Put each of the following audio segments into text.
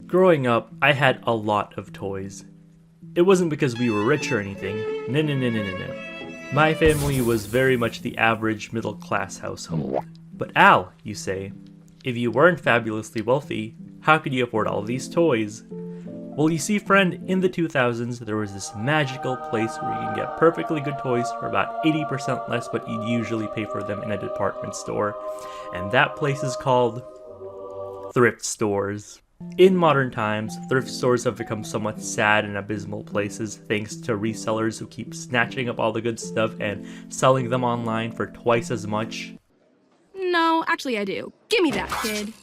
Growing up, I had a lot of toys. It wasn't because we were rich or anything. No. My family was very much the average middle-class household. But Al, you say, if you weren't fabulously wealthy, how could you afford all of these toys? Well, you see, friend, in the 2000s, there was this magical place where you can get perfectly good toys for about 80% less what you'd usually pay for them in a department store. And that place is called thrift stores. In modern times, thrift stores have become somewhat sad and abysmal places thanks to resellers who keep snatching up all the good stuff and selling them online for twice as much. No, actually I do. Give me that, kid.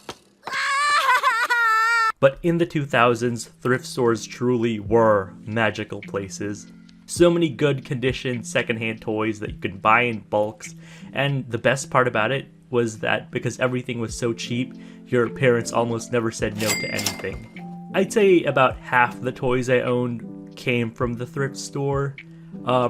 But in the 2000s, thrift stores truly were magical places. So many good condition secondhand toys that you could buy in bulks, and the best part about it was that because everything was so cheap, your parents almost never said no to anything. I'd say about half the toys I owned came from the thrift store.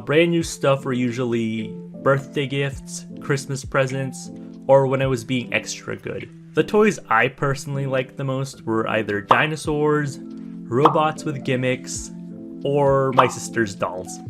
Brand new stuff were usually birthday gifts, Christmas presents, or when I was being extra good. The toys I personally liked the most were either dinosaurs, robots with gimmicks, or my sister's dolls.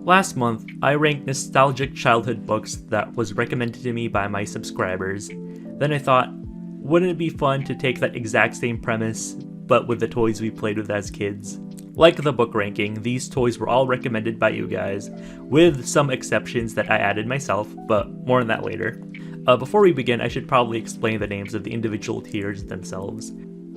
Last month, I ranked nostalgic childhood books that was recommended to me by my subscribers. Then I thought, wouldn't it be fun to take that exact same premise, but with the toys we played with as kids? Like the book ranking, these toys were all recommended by you guys, with some exceptions that I added myself, but more on that later. Before we begin, I should probably explain the names of the individual tiers themselves.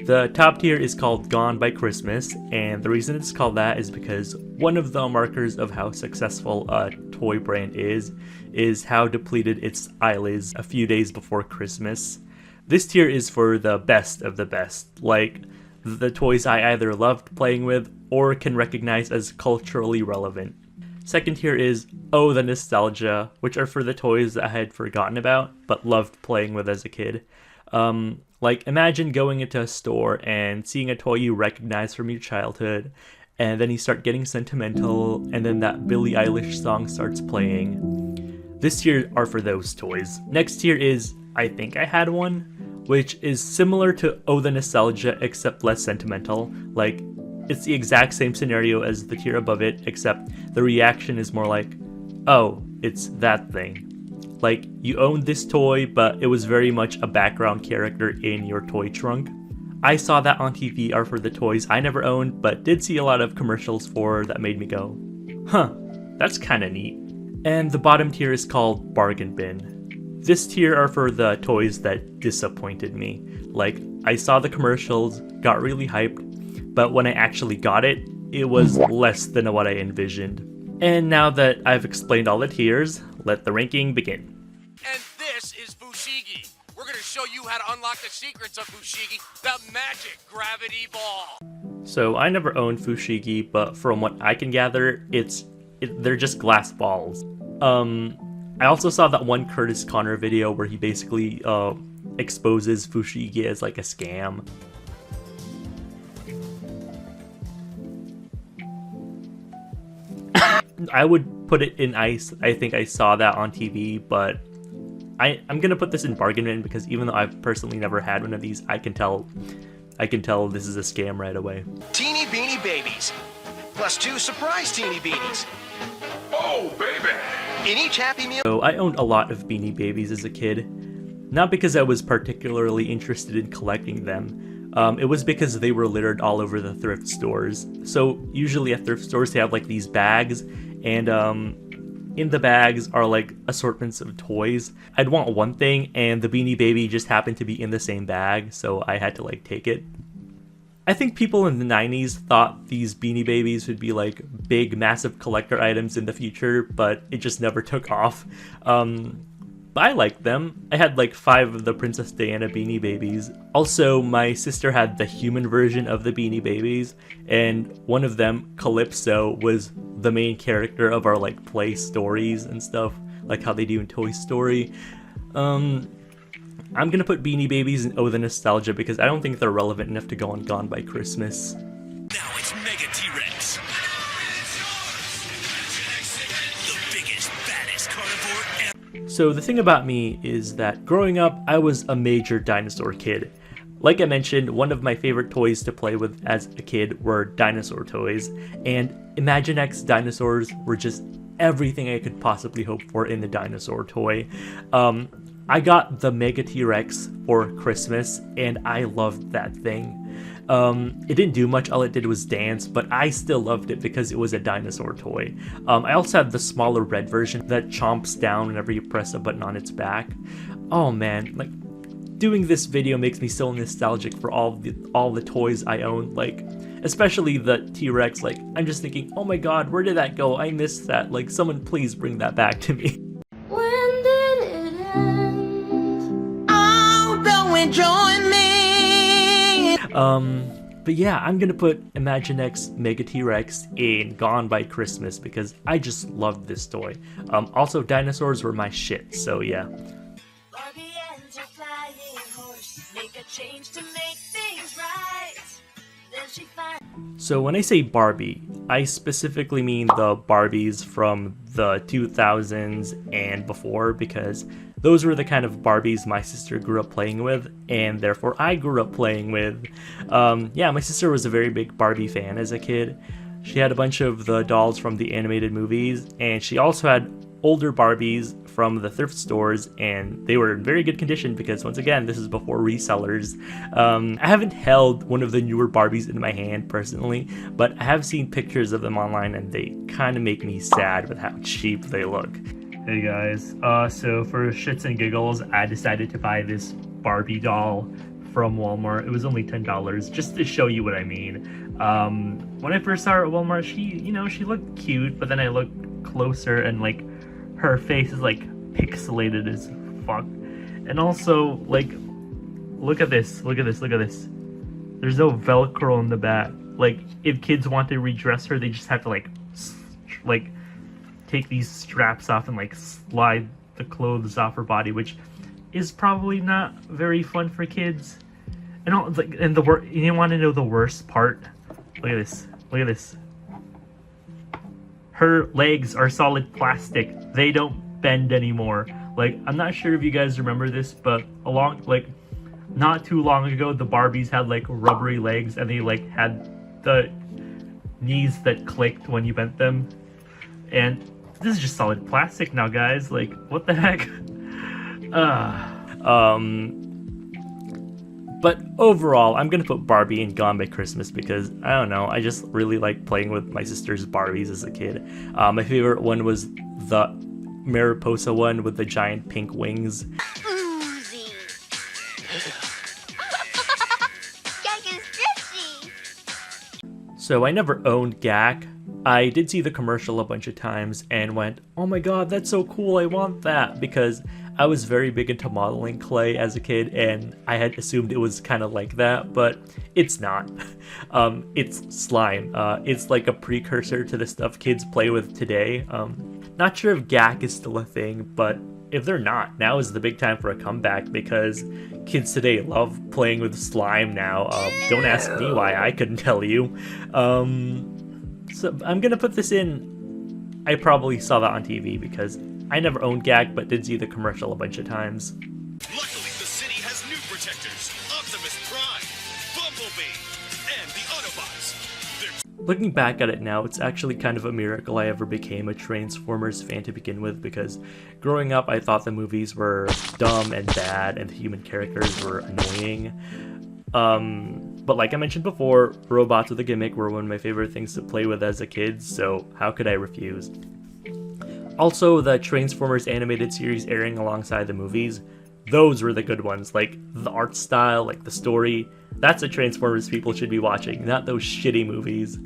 The top tier is called Gone by Christmas, and the reason it's called that is because one of the markers of how successful a toy brand is how depleted its aisle is a few days before Christmas. This tier is for the best of the best, like the toys I either loved playing with or can recognize as culturally relevant. Second tier is Oh the Nostalgia, which are for the toys that I had forgotten about but loved playing with as a kid. Like, imagine going into a store and seeing a toy you recognize from your childhood, and then you start getting sentimental, and then that Billie Eilish song starts playing. This tier are for those toys. Next tier is I Think I Had One, which is similar to Oh the Nostalgia except less sentimental. Like, it's the exact same scenario as the tier above it, except the reaction is more like, oh, it's that thing. Like, you owned this toy, but it was very much a background character in your toy trunk. I Saw That on TV are for the toys I never owned, but did see a lot of commercials for that made me go, huh, that's kinda neat. And the bottom tier is called Bargain Bin. This tier are for the toys that disappointed me. Like, I saw the commercials, got really hyped, but when I actually got it, it was less than what I envisioned. And now that I've explained all the tiers, let the ranking begin. And this is Fushigi. We're going to show you how to unlock the secrets of Fushigi, the magic gravity ball. So I never owned Fushigi, but from what I can gather, they're just glass balls. I also saw that one Curtis Connor video where he basically exposes Fushigi as like a scam. I would put it in ice. I think I saw that on TV, but I'm gonna put this in bargain bin because even though I've personally never had one of these, I can tell this is a scam right away. Teeny Beanie Babies, plus 2 surprise Teeny Beanies. Oh, baby! In each Happy Meal. So I owned a lot of Beanie Babies as a kid, not because I was particularly interested in collecting them. It was because they were littered all over the thrift stores. So usually at thrift stores they have like these bags, and in the bags are like assortments of toys. I'd want one thing and the Beanie Baby just happened to be in the same bag, so I had to like take it. I think people in the 90s thought these Beanie Babies would be like big massive collector items in the future, but it just never took off. But I liked them. I had like 5 of the Princess Diana Beanie Babies. Also, my sister had the human version of the Beanie Babies, and one of them, Calypso, was the main character of our like play stories and stuff, like how they do in Toy Story. I'm gonna put Beanie Babies in Oh the Nostalgia because I don't think they're relevant enough to go on Gone by Christmas. Now it's Mega T-Rex. The biggest, baddest carnivore ever. So the thing about me is that growing up, I was a major dinosaur kid. Like I mentioned, one of my favorite toys to play with as a kid were dinosaur toys, and Imaginext dinosaurs were just everything I could possibly hope for in the dinosaur toy. I got the Mega T-Rex for Christmas, and I loved that thing. It didn't do much, all it did was dance, but I still loved it because it was a dinosaur toy. I also have the smaller red version that chomps down whenever you press a button on its back. Oh man, like, doing this video makes me so nostalgic for all the toys I own, like, especially the T-Rex. Like, I'm just thinking, oh my god, where did that go? I missed that. Like, someone please bring that back to me. When did it end? Oh, go and join me. But yeah, I'm gonna put Imaginext Mega T-Rex in Gone by Christmas because I just loved this toy. Also, dinosaurs were my shit, so yeah. Barbie and her flying horse make a change to make things right. Then she finds. So when I say Barbie, I specifically mean the Barbies from the 2000s and before, because those were the kind of Barbies my sister grew up playing with, and therefore I grew up playing with. Yeah, my sister was a very big Barbie fan as a kid. She had a bunch of the dolls from the animated movies, and she also had older Barbies from the thrift stores, and they were in very good condition because, once again, this is before resellers. I haven't held one of the newer Barbies in my hand personally, but I have seen pictures of them online, and they kind of make me sad with how cheap they look. Hey guys, so for shits and giggles, I decided to buy this Barbie doll from Walmart. It was only $10, just to show you what I mean. When I first saw her at Walmart, she looked cute, but then I looked closer and, like, her face is, like, pixelated as fuck. And also, like, look at this. There's no Velcro in the back. Like, if kids want to redress her, they just have to, like, take these straps off and, like, slide the clothes off her body, which is probably not very fun for kids. And all, like, and you want to know the worst part? Look at this. Her legs are solid plastic. They don't bend anymore. Like, I'm not sure if you guys remember this, but not too long ago, the Barbies had, like, rubbery legs, and they, like, had the knees that clicked when you bent them. And this is just solid plastic now, guys. Like, what the heck? But overall, I'm gonna put Barbie in Gone by Christmas because, I don't know, I just really like playing with my sister's Barbies as a kid. My favorite one was the Mariposa one with the giant pink wings. So I never owned Gak. I did see the commercial a bunch of times and went, oh my god, that's so cool, I want that, because I was very big into modeling clay as a kid, and I had assumed it was kind of like that, but it's not. It's slime. It's like a precursor to the stuff kids play with today. Not sure if Gak is still a thing, but if they're not, now is the big time for a comeback because kids today love playing with slime now. Don't ask me why, I couldn't tell you. So I'm gonna put this in. I probably saw that on TV because I never owned Gak, but did see the commercial a bunch of times. Luckily, the city has new protectors: Optimus Prime, Bumblebee, and the Autobots. Looking back at it now, it's actually kind of a miracle I ever became a Transformers fan to begin with, because growing up I thought the movies were dumb and bad and the human characters were annoying. But like I mentioned before, robots with a gimmick were one of my favorite things to play with as a kid, so how could I refuse? Also, the Transformers animated series airing alongside the movies, those were the good ones. Like, the art style, like the story, that's what Transformers people should be watching, not those shitty movies.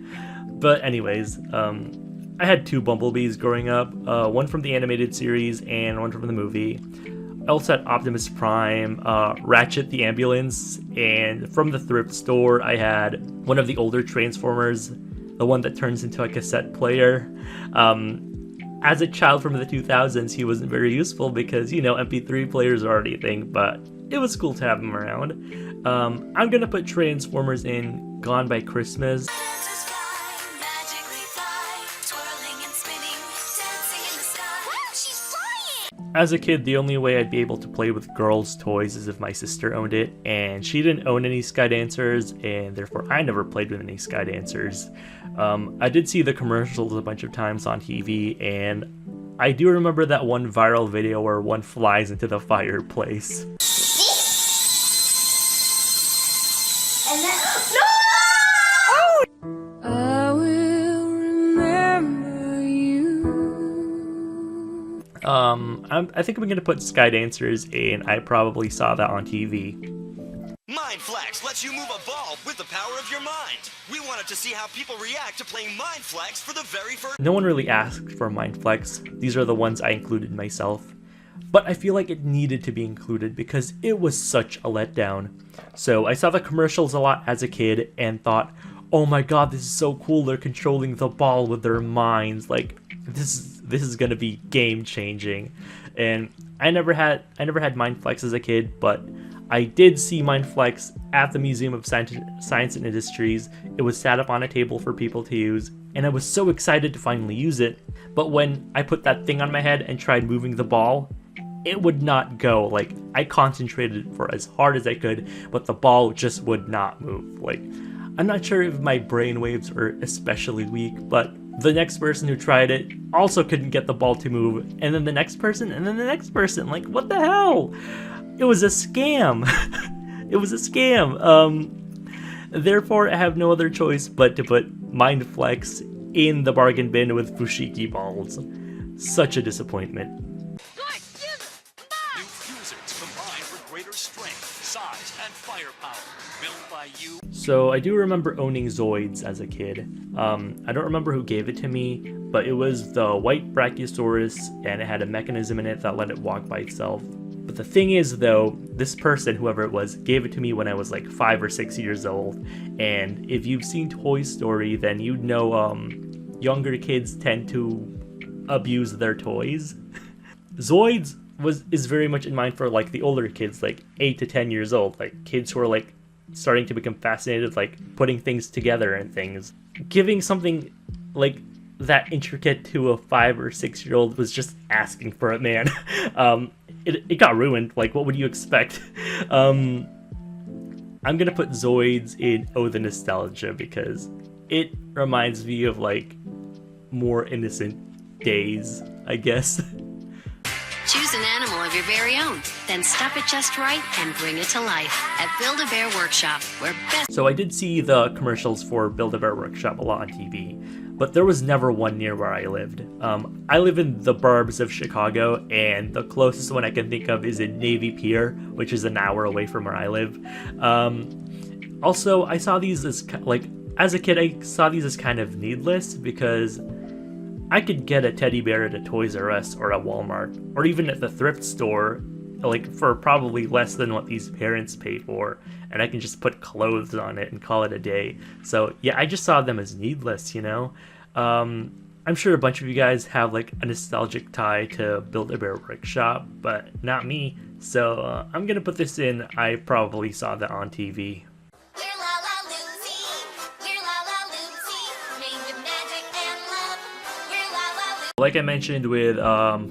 But anyways, I had two Bumblebees growing up, one from the animated series and one from the movie. I also had Optimus Prime, Ratchet the Ambulance, and from the thrift store I had one of the older Transformers, the one that turns into a cassette player. As a child from the 2000s, he wasn't very useful because, you know, MP3 players are already a thing, but it was cool to have him around. I'm gonna put Transformers in Gone by Christmas. As a kid, the only way I'd be able to play with girls' toys is if my sister owned it, and she didn't own any Sky Dancers, and therefore I never played with any Sky Dancers. I did see the commercials a bunch of times on TV, and I do remember that one viral video where one flies into the fireplace. And then, I will remember you. I think I'm gonna put Sky Dancers in. I probably saw that on TV. Mind Flex lets you move a ball with the power of your mind. We wanted to see how people react to playing Mind Flex for the very first. No one really asked for Mind Flex. These are the ones I included myself. But I feel like it needed to be included because it was such a letdown. So I saw the commercials a lot as a kid and thought, oh my god, this is so cool, they're controlling the ball with their minds. Like, this is gonna be game changing. And I never had Mind Flex as a kid, but I did see Mind Flex at the Museum of Science and Industries. It was sat up on a table for people to use, and I was so excited to finally use it. But when I put that thing on my head and tried moving the ball, it would not go. Like, I concentrated for as hard as I could, but the ball just would not move. Like, I'm not sure if my brain waves are especially weak, but the next person who tried it also couldn't get the ball to move, and then the next person, and then the next person. Like, what the hell? It was a scam. It was a scam. Therefore, I have no other choice but to put Mind Flex in the bargain bin with Fushigi balls. Such a disappointment. New fusers combine for greater strength, size, and firepower. Built by you. So I do remember owning Zoids as a kid. I don't remember who gave it to me, but it was the white Brachiosaurus, and it had a mechanism in it that let it walk by itself. But the thing is, though, this person, whoever it was, gave it to me when I was like 5 or 6 years old. And if you've seen Toy Story, then you'd know younger kids tend to abuse their toys. Zoids is very much in mind for like the older kids, like 8 to 10 years old, like kids who are like starting to become fascinated, like putting things together and things. Giving something like that intricate to a 5 or 6 year old was just asking for it, man. It got ruined. Like, what would you expect? I'm gonna put Zoids in Oh the Nostalgia because it reminds me of like more innocent days, I guess. Choose an animal of your very own, then stuff it just right and bring it to life at Build-A-Bear Workshop, where best. So I did see the commercials for Build-A-Bear Workshop a lot on TV, but there was never one near where I lived. I live in the burbs of Chicago, and the closest one I can think of is in Navy Pier, which is an hour away from where I live. Also, I saw these as, like, as a kid, I saw these as kind of needless because I could get a teddy bear at a Toys R Us or a Walmart, or even at the thrift store, like for probably less than what these parents pay for, and I can just put clothes on it and call it a day. So yeah, I just saw them as needless, you know? I'm sure a bunch of you guys have like a nostalgic tie to Build-A-Bear Workshop, but not me. So I'm gonna put this in. I probably saw that on TV. we're La La Lucy. We're La La Lucy. Made with magic and love. We're La La Lucy. Like I mentioned with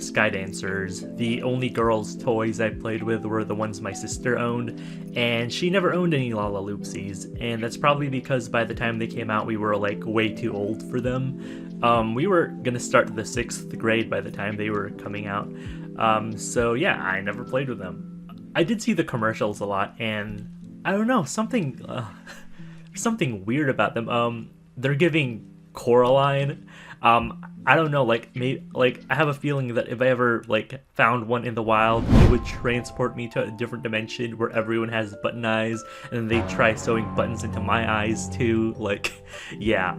Sky Dancers, the only girls' toys I played with were the ones my sister owned, and she never owned any Lala Loopsies, and that's probably because by the time they came out we were like way too old for them. We were gonna start the 6th grade by the time they were coming out, so yeah, I never played with them. I did see the commercials a lot, and I don't know, something weird about them. They're giving Coraline. I don't know, like maybe, like I have a feeling that if I ever like found one in the wild, it would transport me to a different dimension where everyone has button eyes, and they try sewing buttons into my eyes too. Like, yeah.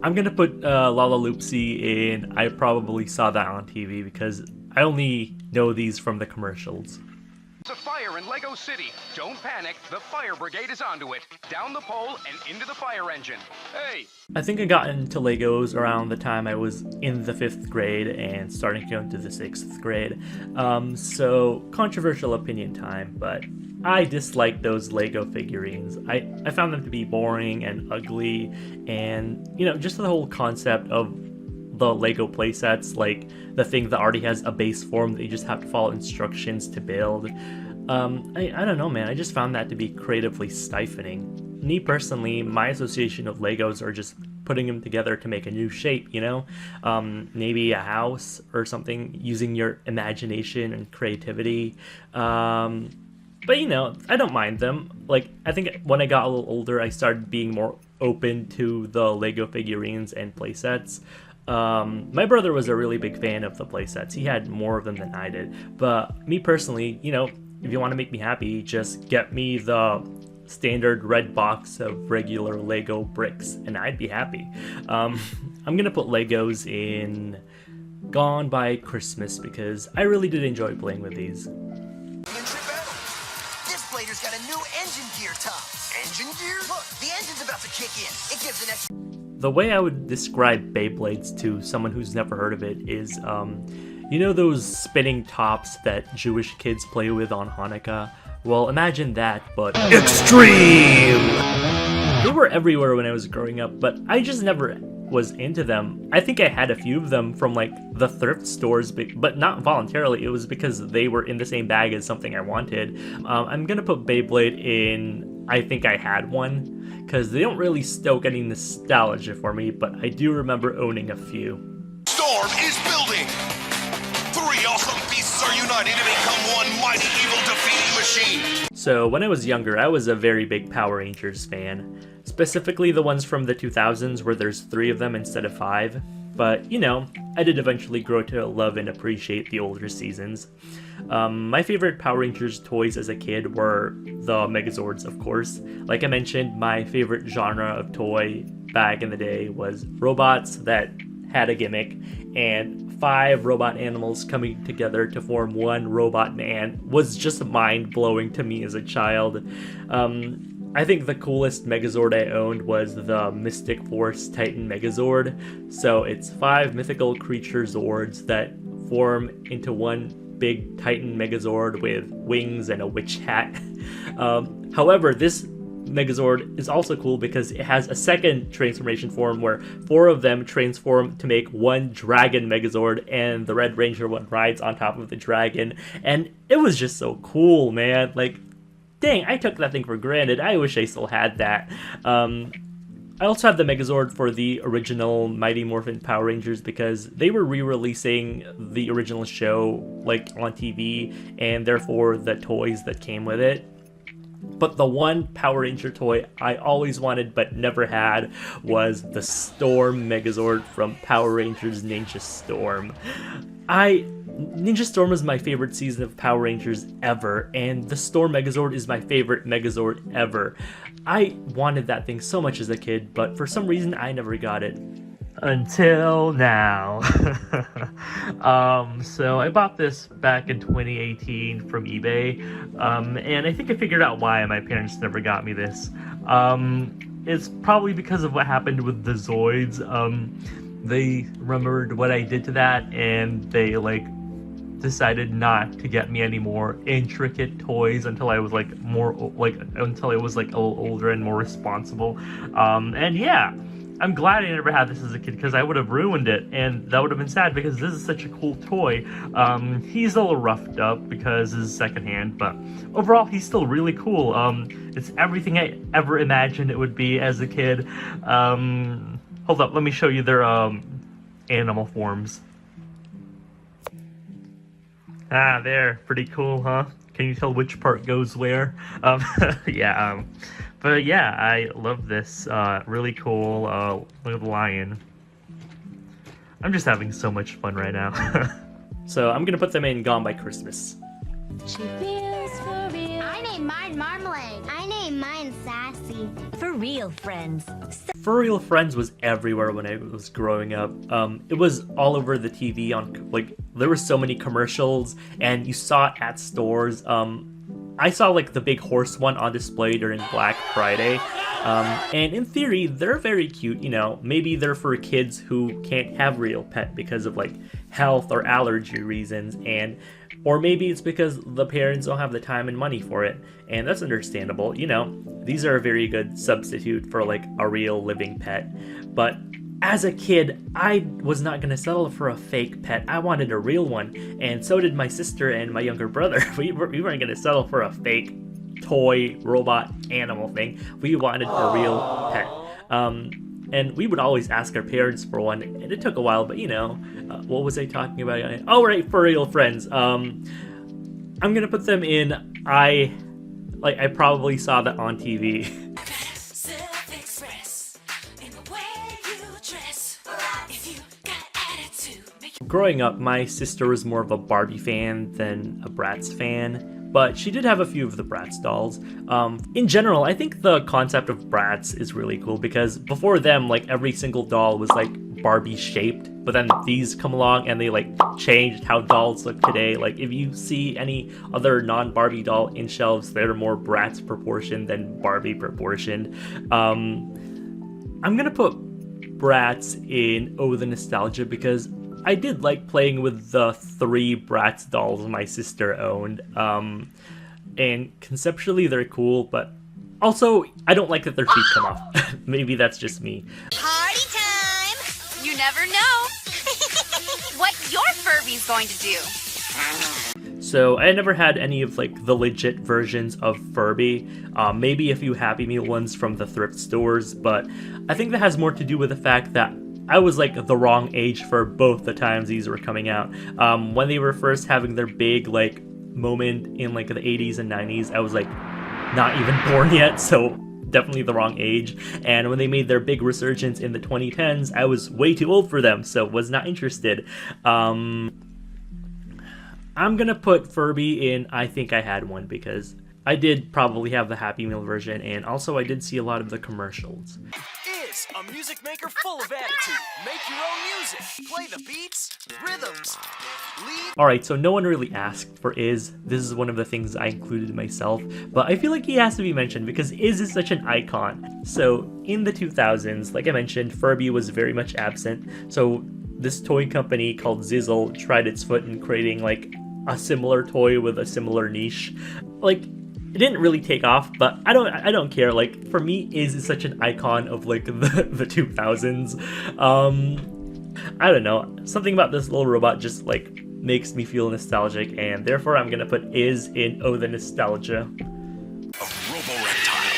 I'm gonna put Lala Loopsy in. I probably saw that on TV because I only know these from the commercials. It's a fire in Lego City. Don't panic. The fire brigade is onto it. Down the pole and into the fire engine. Hey! I think I got into Legos around the time I was in the 5th grade and starting to go into the 6th grade. So controversial opinion time, but I dislike those Lego figurines. I found them to be boring and ugly, and you know, just the whole concept of the Lego playsets, like the thing that already has a base form that you just have to follow instructions to build. I don't know, man. I just found that to be creatively stifling. Me personally, my association of Legos are just putting them together to make a new shape, you know? Maybe a house or something, using your imagination and creativity. But you know, I don't mind them. Like, I think when I got a little older, I started being more open to the Lego figurines and playsets. My brother was a really big fan of the playsets. He had more of them than I did. But me personally, you know, if you want to make me happy, just get me the standard red box of regular Lego bricks and I'd be happy. I'm gonna put Legos in Gone by Christmas because I really did enjoy playing with these. This blader's got a new engine gear top. Engine gear? Look, the engine's about to kick in. It gives an extra... The way I would describe Beyblades to someone who's never heard of it is, you know those spinning tops that Jewish kids play with on Hanukkah? Well, imagine that, but extreme! They were everywhere when I was growing up, but I just never was into them. I think I had a few of them from like the thrift stores, but not voluntarily. It was because they were in the same bag as something I wanted. I'm gonna put Beyblade in I think I had one, because they don't really stoke any nostalgia for me, but I do remember owning a few. Storm is building! 3 awesome beasts are united to become one mighty evil defeating machine! So when I was younger, I was a very big Power Rangers fan. Specifically the ones from the 2000s where there's 3 of them instead of 5. But, you know, I did eventually grow to love and appreciate the older seasons. My favorite Power Rangers toys as a kid were the Megazords, of course. Like I mentioned, my favorite genre of toy back in the day was robots that had a gimmick, and 5 robot animals coming together to form one robot man was just mind-blowing to me as a child. I think the coolest Megazord I owned was the Mystic Force Titan Megazord. So it's 5 mythical creature Zords that form into one big Titan Megazord with wings and a witch hat. However, this Megazord is also cool because it has a second transformation form where 4 of them transform to make one Dragon Megazord, and the Red Ranger one rides on top of the dragon. And it was just so cool, man. Like, dang, I took that thing for granted. I wish I still had that. I also have the Megazord for the original Mighty Morphin Power Rangers because they were re-releasing the original show like on TV, and therefore the toys that came with it. But the one Power Ranger toy I always wanted but never had was the Storm Megazord from Power Rangers Ninja Storm. Ninja Storm was my favorite season of Power Rangers ever, and the Storm Megazord is my favorite Megazord ever. I wanted that thing so much as a kid, but for some reason I never got it. Until now. So I bought this back in 2018 from eBay, and I think I figured out why my parents never got me this. It's probably because of what happened with the Zoids. They remembered what I did to that, and they decided not to get me any more intricate toys until I was until I was a little older and more responsible. And yeah, I'm glad I never had this as a kid because I would have ruined it, and that would have been sad because this is such a cool toy. He's a little roughed up because this is secondhand, but overall he's still really cool. It's everything I ever imagined it would be as a kid. Hold up, let me show you their animal forms. Ah, there, pretty cool, huh? Can you tell which part goes where? Yeah, but yeah, I love this. Really cool. Look at the lion. I'm just having so much fun right now. So I'm gonna put them in Gone by Christmas. She feels for real. I named mine Marmalade. I named mine Sassy. For real, friends. For Real Friends was everywhere when I was growing up. It was all over the TV there were so many commercials, and you saw it at stores. I saw the big horse one on display during Black Friday. And in theory, they're very cute, you know. Maybe they're for kids who can't have real pet because of health or allergy reasons, or maybe it's because the parents don't have the time and money for it, and that's understandable, you know. These are a very good substitute for a real living pet. But as a kid, I was not going to settle for a fake pet. I wanted a real one, and so did my sister and my younger brother. We weren't going to settle for a fake toy, robot, animal thing. We wanted a real pet. And we would always ask our parents for one, and it took a while, but you know, what was I talking about? Oh, right, furry friends. I'm gonna put them in, I probably saw that on TV. Growing up, my sister was more of a Barbie fan than a Bratz fan, but she did have a few of the Bratz dolls. In general, I think the concept of Bratz is really cool because before them, like, every single doll was like Barbie shaped, but then these come along and they like changed how dolls look today. Like, if you see any other non-Barbie doll in shelves, they're more Bratz proportioned than Barbie proportioned. I'm gonna put Bratz in Oh the Nostalgia because I did like playing with the 3 Bratz dolls my sister owned, and conceptually they're cool, but also I don't like that their feet come off. Maybe that's just me. Party time! You never know what your Furby's going to do. So I never had any of like the legit versions of Furby, maybe a few Happy Meal ones from the thrift stores, but I think that has more to do with the fact that I was like the wrong age for both the times these were coming out. When they were first having their big like moment in like the 80s and 90s, I was like not even born yet, so definitely the wrong age. And when they made their big resurgence in the 2010s, I was way too old for them, so was not interested. I'm gonna put Furby in I Think I Had One because I did probably have the Happy Meal version, and also I did see a lot of the commercials. Is a music maker full of attitude. Make your own music. Play the beats, rhythms. Lead. Alright, so no one really asked for Iz. This is one of the things I included myself, but I feel like he has to be mentioned because Iz is such an icon. So in the 2000s, like I mentioned, Furby was very much absent, so this toy company called Zizzle tried its foot in creating like a similar toy with a similar niche. Like, it didn't really take off, but I don't care. Like, for me, Iz is such an icon of like the 2000s. I don't know, something about this little robot just like makes me feel nostalgic, and therefore I'm gonna put Iz in Oh the Nostalgia. A robo-reptile.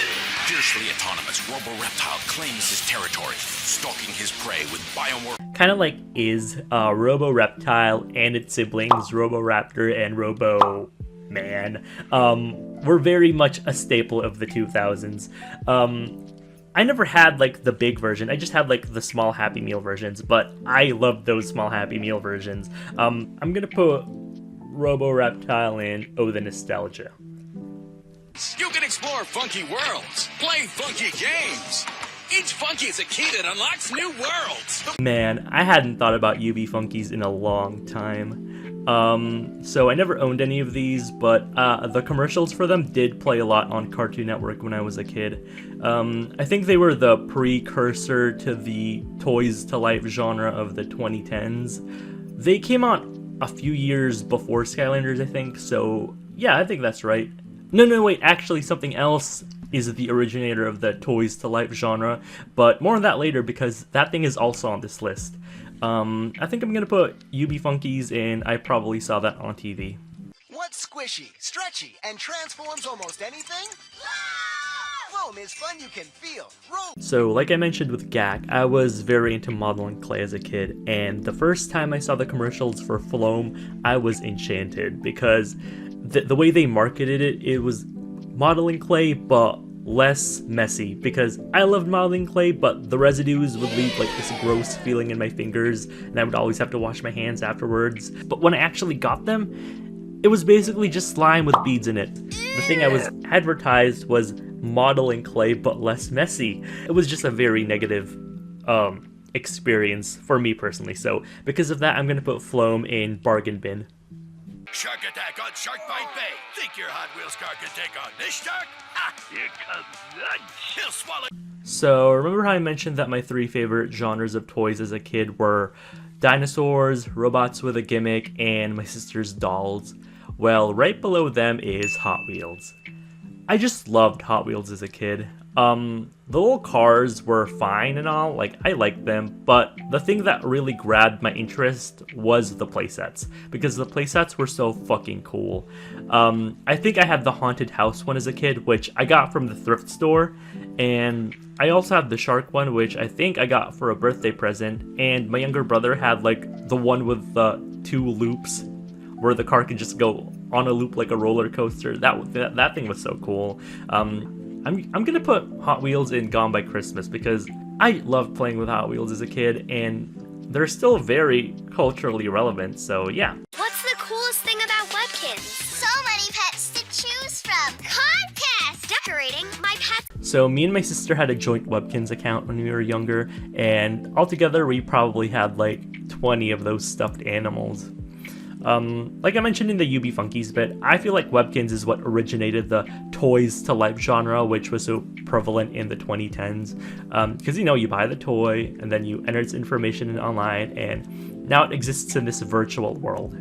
Fiercely autonomous robo-reptile claims his territory, stalking his prey with biomorph. Kind of like Iz, Robo-Reptile and its siblings, Robo-Raptor and Robo-Man, were very much a staple of the 2000s. I never had like the big version, I just had like the small Happy Meal versions, but I loved those small Happy Meal versions. I'm gonna put Robo-Reptile in Oh the Nostalgia. You can explore funky worlds, play funky games. Each funky is a key that unlocks new worlds. Man, I hadn't thought about UB Funkies in a long time. So I never owned any of these, but the commercials for them did play a lot on Cartoon Network when I was a kid. I think they were the precursor to the Toys to Life genre of the 2010s. They came out a few years before Skylanders, I think, so yeah, I think that's right. No, wait, actually something else is the originator of the Toys to Life genre, but more on that later because that thing is also on this list. I think I'm gonna put UB Funkies in I Probably Saw That on TV. What's squishy, stretchy, and transforms almost anything? Foam is fun you can feel. Roll. So, like I mentioned with GAC, I was very into modeling clay as a kid, and the first time I saw the commercials for Floam, I was enchanted because the way they marketed it, it was modeling clay, but less messy, because I loved modeling clay, but the residues would leave like this gross feeling in my fingers, and I would always have to wash my hands afterwards. But when I actually got them, it was basically just slime with beads in it. The thing I was advertised was modeling clay, but less messy. It was just a very negative experience for me personally, so because of that, I'm gonna put Floam in bargain bin. Shark attack on Shark Bite Bay. Think your Hot Wheels car can take on this shark? Ha! Here comes lunch. He'll swallow. So, remember how I mentioned that my 3 favorite genres of toys as a kid were dinosaurs, robots with a gimmick, and my sister's dolls? Well, right below them is Hot Wheels. I just loved Hot Wheels as a kid. The little cars were fine and all, like I liked them, but the thing that really grabbed my interest was the playsets, because the playsets were so fucking cool. I think I had the haunted house one as a kid, which I got from the thrift store, and I also had the shark one, which I think I got for a birthday present, and my younger brother had like the one with the 2 loops where the car could just go on a loop like a roller coaster. That thing was so cool. I'm gonna put Hot Wheels in Gone by Christmas because I loved playing with Hot Wheels as a kid, and they're still very culturally relevant, so yeah. What's the coolest thing about Webkins? So many pets to choose from. Contest! Decorating my pets. So me and my sister had a joint Webkins account when we were younger, and altogether we probably had like 20 of those stuffed animals. Like I mentioned in the UB Funkies bit, I feel like Webkins is what originated the toys to life genre, which was so prevalent in the 2010s. Because you buy the toy and then you enter its information in online, and now it exists in this virtual world.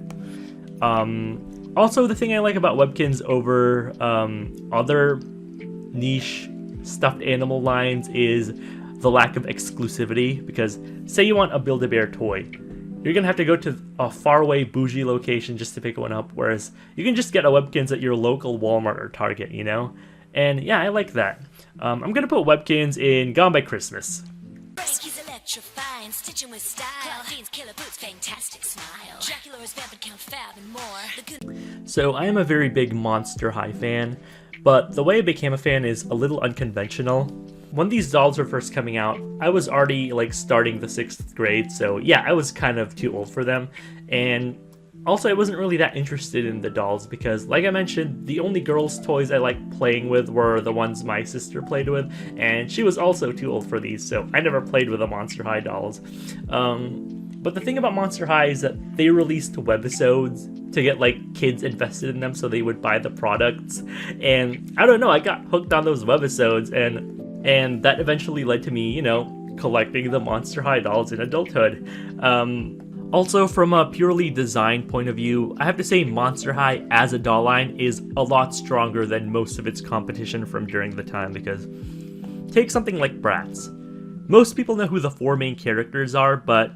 Also, the thing I like about Webkins over other niche stuffed animal lines is the lack of exclusivity. Because say you want a Build-A-Bear toy, you're gonna have to go to a faraway bougie location just to pick one up, whereas you can just get a Webkins at your local Walmart or Target, And yeah, I like that. I'm gonna put Webkins in Gone by Christmas. He's electrifying, stitching with style. Fiends, killer boots, fantastic smile. Dracula's vamping, count fab and more. So I am a very big Monster High fan, but the way I became a fan is a little unconventional. When these dolls were first coming out, I was already like starting the 6th grade, so yeah, I was kind of too old for them. And also I wasn't really that interested in the dolls because, like I mentioned, the only girls' toys I liked playing with were the ones my sister played with, and she was also too old for these, so I never played with the Monster High dolls. But the thing about Monster High is that they released webisodes to get like kids invested in them so they would buy the products, and I don't know, I got hooked on those webisodes, and that eventually led to me, collecting the Monster High dolls in adulthood. Also, from a purely design point of view, I have to say Monster High as a doll line is a lot stronger than most of its competition from during the time, because take something like Bratz. Most people know who the 4 main characters are, but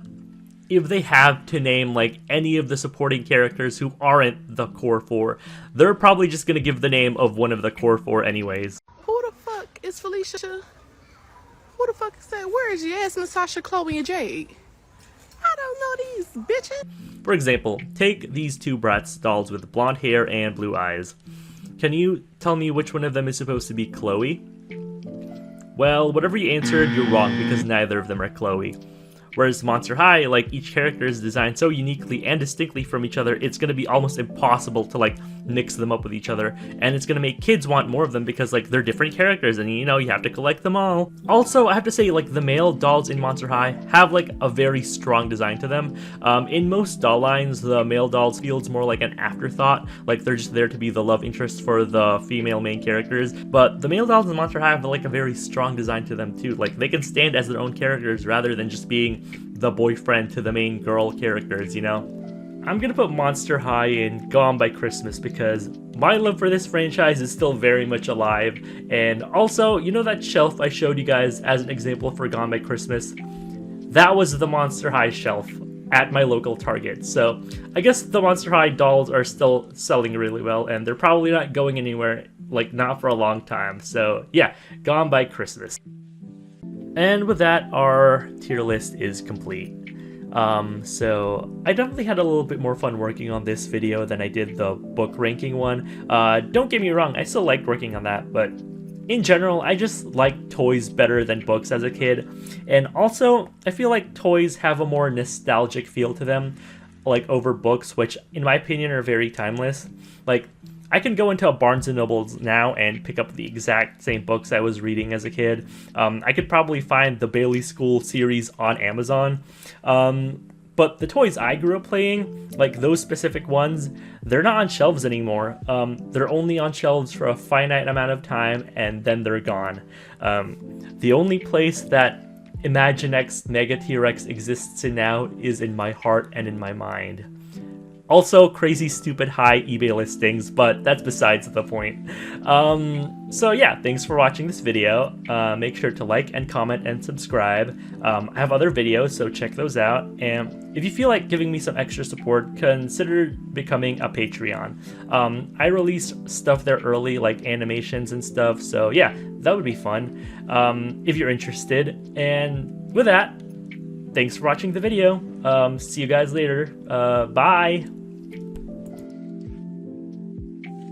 if they have to name like any of the supporting characters who aren't the core 4, they're probably just gonna give the name of one of the core 4 anyways. Who the fuck is Felicia? Who the fuck is that? Where is your ass, Natasha, Chloe, and Jade? I don't know these bitches. For example, take these 2 Bratz dolls with blonde hair and blue eyes. Can you tell me which one of them is supposed to be Chloe? Well, whatever you answered, you're wrong because neither of them are Chloe. Whereas Monster High, like, each character is designed so uniquely and distinctly from each other, it's going to be almost impossible to, like, mix them up with each other. And it's going to make kids want more of them because, like, they're different characters and, you have to collect them all. Also, I have to say, like, the male dolls in Monster High have, like, a very strong design to them. In most doll lines, the male dolls feels more like an afterthought. Like, they're just there to be the love interest for the female main characters. But the male dolls in Monster High have, like, a very strong design to them, too. Like, they can stand as their own characters rather than just being the boyfriend to the main girl characters, I'm gonna put Monster High in Gone by Christmas because my love for this franchise is still very much alive. And also, that shelf I showed you guys as an example for Gone by Christmas? That was the Monster High shelf at my local Target. So I guess the Monster High dolls are still selling really well, and they're probably not going anywhere, like not for a long time. So yeah, Gone by Christmas. And with that, our tier list is complete. So I definitely had a little bit more fun working on this video than I did the book ranking one. Don't get me wrong, I still liked working on that, but in general, I just like toys better than books as a kid. And also, I feel like toys have a more nostalgic feel to them, like over books, which in my opinion are very timeless. Like, I can go into a Barnes & Nobles now and pick up the exact same books I was reading as a kid. I could probably find the Bailey School series on Amazon. But the toys I grew up playing, like those specific ones, they're not on shelves anymore. They're only on shelves for a finite amount of time, and then they're gone. The only place that Imaginext Mega T-Rex exists in now is in my heart and in my mind. Also, crazy, stupid, high eBay listings, but that's besides the point. So yeah, thanks for watching this video. Make sure to like and comment and subscribe. I have other videos, so check those out. And if you feel like giving me some extra support, consider becoming a Patreon. I release stuff there early, like animations and stuff, so yeah, that would be fun if you're interested. And with that, thanks for watching the video. See you guys later. Bye!